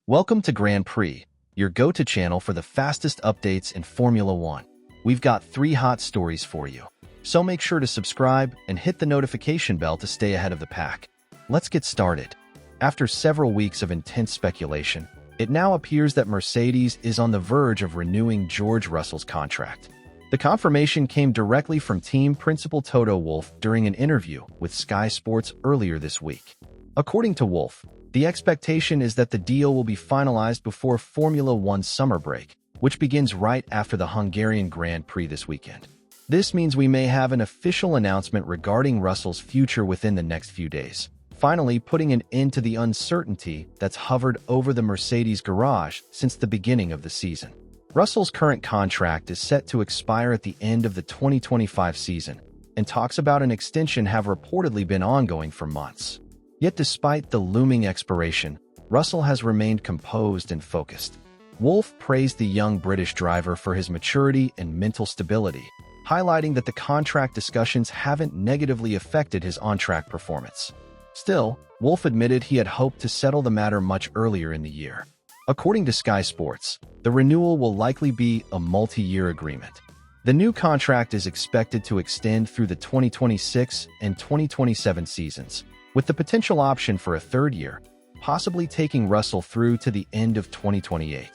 Welcome to Grand Prix, your go-to channel for the fastest updates in Formula One. We've got 3 hot stories for you, so make sure to subscribe and hit the notification bell to stay ahead of the pack. Let's get started. After several weeks of intense speculation, it now appears that Mercedes is on the verge of renewing George Russell's contract. The confirmation came directly from team principal Toto Wolff during an interview with Sky Sports earlier this week. According to Wolff, the expectation is that the deal will be finalized before Formula One summer break, which begins right after the Hungarian Grand Prix this weekend. This means we may have an official announcement regarding Russell's future within the next few days, finally putting an end to the uncertainty that's hovered over the Mercedes garage since the beginning of the season. Russell's current contract is set to expire at the end of the 2025 season, and talks about an extension have reportedly been ongoing for months. Yet despite the looming expiration, Russell has remained composed and focused. Wolff praised the young British driver for his maturity and mental stability, highlighting that the contract discussions haven't negatively affected his on-track performance. Still, Wolff admitted he had hoped to settle the matter much earlier in the year. According to Sky Sports, the renewal will likely be a multi-year agreement. The new contract is expected to extend through the 2026 and 2027 seasons, with the potential option for a third year, possibly taking Russell through to the end of 2028.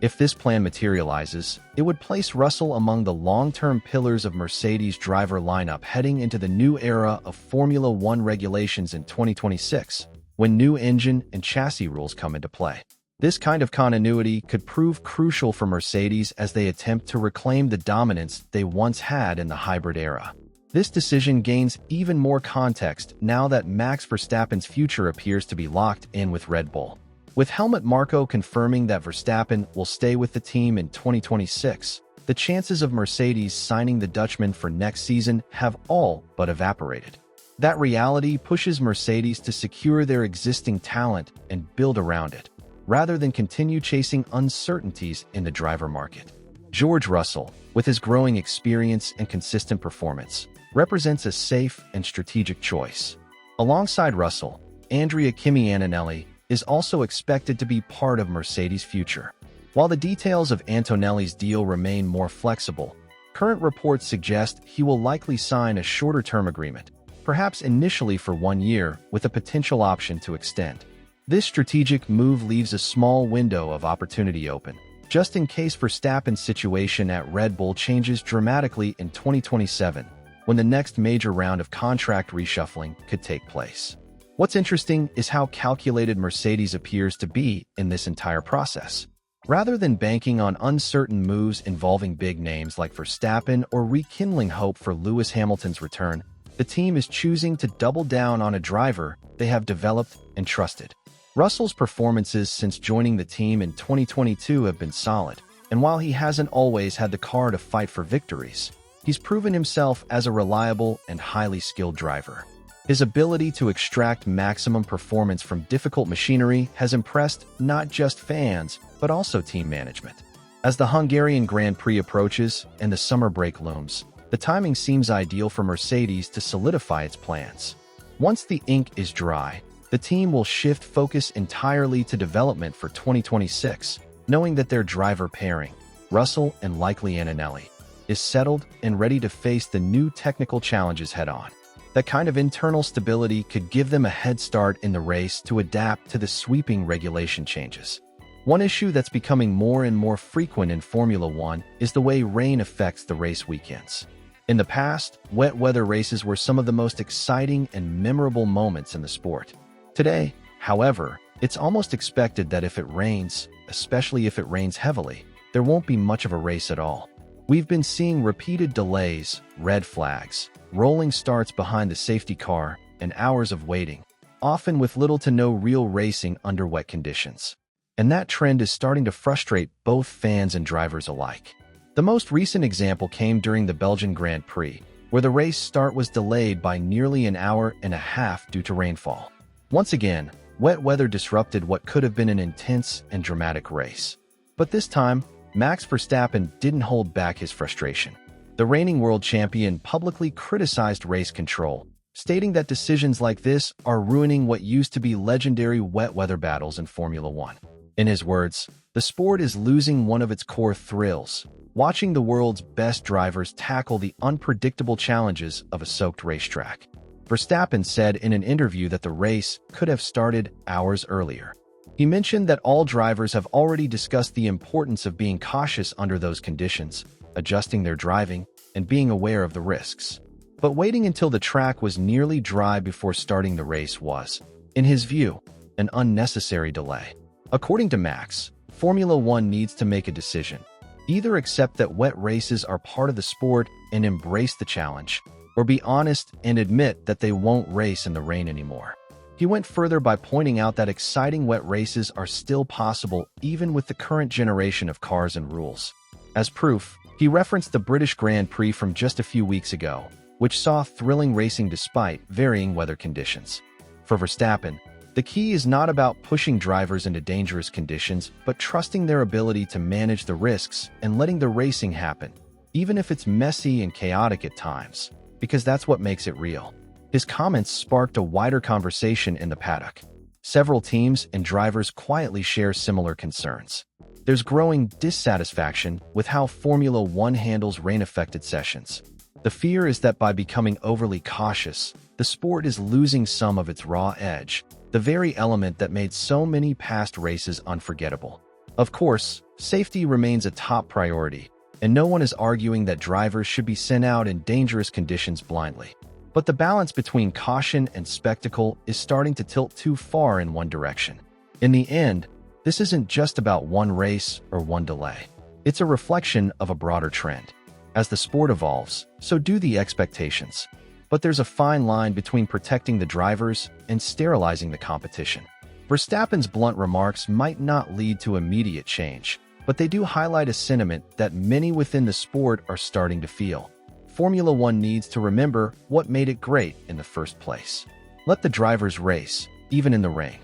If this plan materializes, it would place Russell among the long-term pillars of Mercedes' driver lineup heading into the new era of Formula One regulations in 2026, when new engine and chassis rules come into play. This kind of continuity could prove crucial for Mercedes as they attempt to reclaim the dominance they once had in the hybrid era. This decision gains even more context now that Max Verstappen's future appears to be locked in with Red Bull. With Helmut Marko confirming that Verstappen will stay with the team in 2026, the chances of Mercedes signing the Dutchman for next season have all but evaporated. That reality pushes Mercedes to secure their existing talent and build around it, rather than continue chasing uncertainties in the driver market. George Russell, with his growing experience and consistent performance, represents a safe and strategic choice. Alongside Russell, Andrea Kimi Antonelli is also expected to be part of Mercedes' future. While the details of Antonelli's deal remain more flexible, current reports suggest he will likely sign a shorter-term agreement, perhaps initially for 1 year with a potential option to extend. This strategic move leaves a small window of opportunity open, just in case Verstappen's situation at Red Bull changes dramatically in 2027, when the next major round of contract reshuffling could take place. What's interesting is how calculated Mercedes appears to be in this entire process. Rather than banking on uncertain moves involving big names like Verstappen or rekindling hope for Lewis Hamilton's return, the team is choosing to double down on a driver they have developed and trusted. Russell's performances since joining the team in 2022 have been solid, and while he hasn't always had the car to fight for victories, he's proven himself as a reliable and highly skilled driver. His ability to extract maximum performance from difficult machinery has impressed not just fans, but also team management. As the Hungarian Grand Prix approaches and the summer break looms, the timing seems ideal for Mercedes to solidify its plans. Once the ink is dry, the team will shift focus entirely to development for 2026, knowing that their driver pairing, Russell and likely Antonelli, is settled and ready to face the new technical challenges head-on. That kind of internal stability could give them a head start in the race to adapt to the sweeping regulation changes. One issue that's becoming more and more frequent in Formula One is the way rain affects the race weekends. In the past, wet weather races were some of the most exciting and memorable moments in the sport. Today, however, it's almost expected that if it rains, especially if it rains heavily, there won't be much of a race at all. We've been seeing repeated delays, red flags, rolling starts behind the safety car, and hours of waiting, often with little to no real racing under wet conditions. And that trend is starting to frustrate both fans and drivers alike. The most recent example came during the Belgian Grand Prix, where the race start was delayed by nearly an hour and a half due to rainfall. Once again, wet weather disrupted what could have been an intense and dramatic race. But this time, Max Verstappen didn't hold back his frustration. The reigning world champion publicly criticized race control, stating that decisions like this are ruining what used to be legendary wet weather battles in Formula One. In his words, the sport is losing one of its core thrills, watching the world's best drivers tackle the unpredictable challenges of a soaked racetrack. Verstappen said in an interview that the race could have started hours earlier. He mentioned that all drivers have already discussed the importance of being cautious under those conditions, adjusting their driving, and being aware of the risks. But waiting until the track was nearly dry before starting the race was, in his view, an unnecessary delay. According to Max, Formula One needs to make a decision. Either accept that wet races are part of the sport and embrace the challenge, or be honest and admit that they won't race in the rain anymore. He went further by pointing out that exciting wet races are still possible even with the current generation of cars and rules. As proof, he referenced the British Grand Prix from just a few weeks ago, which saw thrilling racing despite varying weather conditions. For Verstappen, the key is not about pushing drivers into dangerous conditions, but trusting their ability to manage the risks and letting the racing happen, even if it's messy and chaotic at times, because that's what makes it real. His comments sparked a wider conversation in the paddock. Several teams and drivers quietly share similar concerns. There's growing dissatisfaction with how Formula One handles rain-affected sessions. The fear is that by becoming overly cautious, the sport is losing some of its raw edge, the very element that made so many past races unforgettable. Of course, safety remains a top priority, and no one is arguing that drivers should be sent out in dangerous conditions blindly. But the balance between caution and spectacle is starting to tilt too far in one direction. In the end, this isn't just about one race or one delay. It's a reflection of a broader trend. As the sport evolves, so do the expectations. But there's a fine line between protecting the drivers and sterilizing the competition. Verstappen's blunt remarks might not lead to immediate change, but they do highlight a sentiment that many within the sport are starting to feel. Formula One needs to remember what made it great in the first place. Let the drivers race, even in the rain.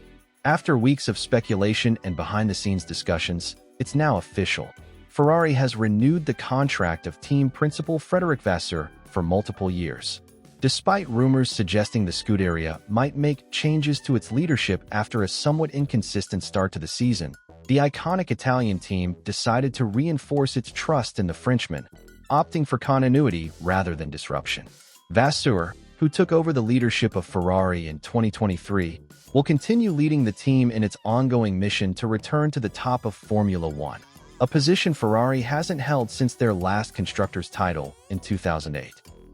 After weeks of speculation and behind-the-scenes discussions, it's now official. Ferrari has renewed the contract of team principal Frederic Vasseur for multiple years. Despite rumors suggesting the Scuderia might make changes to its leadership after a somewhat inconsistent start to the season, the iconic Italian team decided to reinforce its trust in the Frenchman, opting for continuity rather than disruption. Vasseur, who took over the leadership of Ferrari in 2023, will continue leading the team in its ongoing mission to return to the top of Formula One, a position Ferrari hasn't held since their last constructors' title in 2008.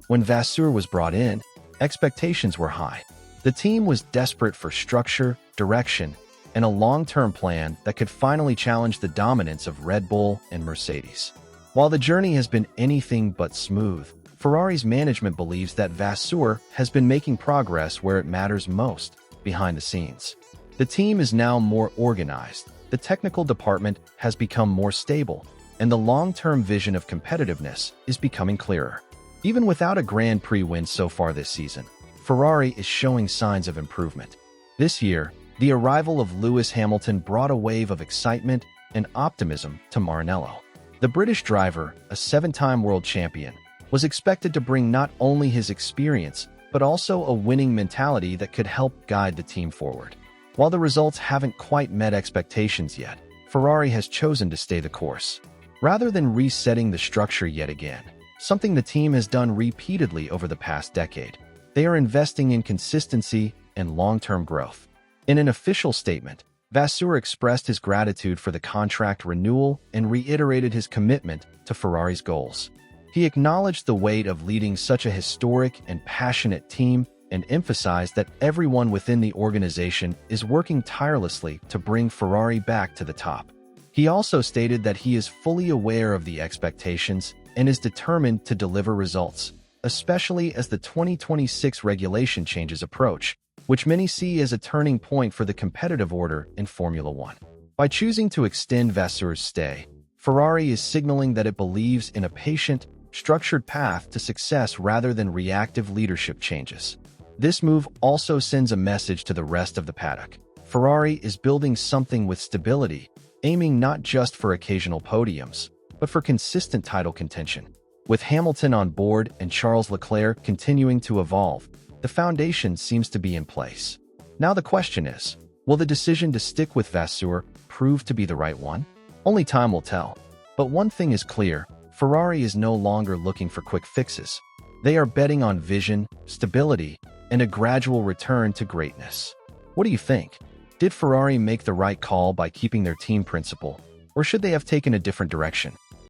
When Vasseur was brought in, expectations were high. The team was desperate for structure, direction, and a long-term plan that could finally challenge the dominance of Red Bull and Mercedes. While the journey has been anything but smooth, Ferrari's management believes that Vasseur has been making progress where it matters most, behind the scenes. The team is now more organized, the technical department has become more stable, and the long-term vision of competitiveness is becoming clearer. Even without a Grand Prix win so far this season, Ferrari is showing signs of improvement. This year, the arrival of Lewis Hamilton brought a wave of excitement and optimism to Maranello. The British driver, a 7-time world champion, was expected to bring not only his experience, but also a winning mentality that could help guide the team forward. While the results haven't quite met expectations yet, Ferrari has chosen to stay the course. Rather than resetting the structure yet again, something the team has done repeatedly over the past decade, they are investing in consistency and long-term growth. In an official statement, Vasseur expressed his gratitude for the contract renewal and reiterated his commitment to Ferrari's goals. He acknowledged the weight of leading such a historic and passionate team and emphasized that everyone within the organization is working tirelessly to bring Ferrari back to the top. He also stated that he is fully aware of the expectations and is determined to deliver results, especially as the 2026 regulation changes approach, which many see as a turning point for the competitive order in Formula One. By choosing to extend Vasseur's stay, Ferrari is signaling that it believes in a patient, structured path to success rather than reactive leadership changes. This move also sends a message to the rest of the paddock. Ferrari is building something with stability, aiming not just for occasional podiums, but for consistent title contention. With Hamilton on board and Charles Leclerc continuing to evolve, the foundation seems to be in place. Now the question is, will the decision to stick with Vasseur prove prove to be the right one? Only time will tell. But one thing is clear, Ferrari is no longer looking for quick fixes. They are betting on vision, stability, and a gradual return to greatness. What do you think? Did Ferrari make the right call by keeping their team principal, or should they have taken a different direction?